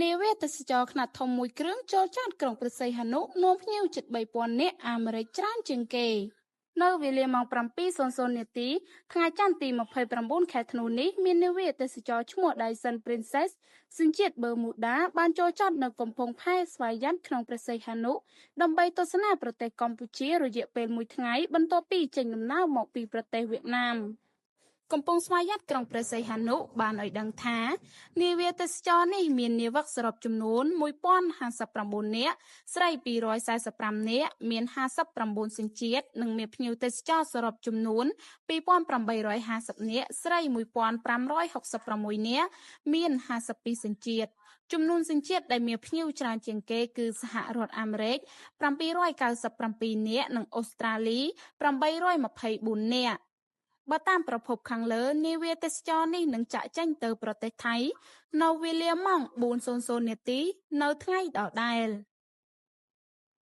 នាវាទេសចរខ្នាតធំមួយគ្រឿងចូលចតក្រុងព្រះសីហនុនាំភ្ញៀវជិត3000នាក់អាមេរិកច្រើនជាងគេនៅវេលាម៉ោង 7:00 នាទីថ្ងៃច័ន្ទទី29ខែធ្នូនេះមាននាវាទេសចរឈ្មោះ Dyson Princess សញ្ជាតិ Bermuda បានចូលចតនៅកំពង់ផែស្វយ័តក្នុងព្រះសីហនុដើម្បីទស្សនាប្រទេសកម្ពុជារយៈពេល1ថ្ងៃបន្ទាប់ពីចេញដំណើរមកពីប្រទេសវៀតណាមកំពុងស្វយ័តក្រុងព្រះសីហនុបានឲ្យដឹងថានាវាទេសចរនេះមាននាវិកសរុបចំនួន1059នាក់ស្រី245នាក់មាន59សញ្ជាតិនិងមានភ្ញៀវទេសចរសរុបចំនួន2850នាក់ស្រី1566នាក់មាន52សញ្ជាតិចំនួនសញ្ជាតិដែលមានភ្ញៀវច្រើនជាងគេគឺសហរដ្ឋអាមេរិក797នាក់និងអូស្ត្រាលី824នាក់បើតាមប្រភពខាងលើនាវាទេសចរនេះនឹងចាក់ចេញទៅប្រទេសថៃនៅវេលាម៉ោង 4:00 នាទីនៅថ្ងៃដដែល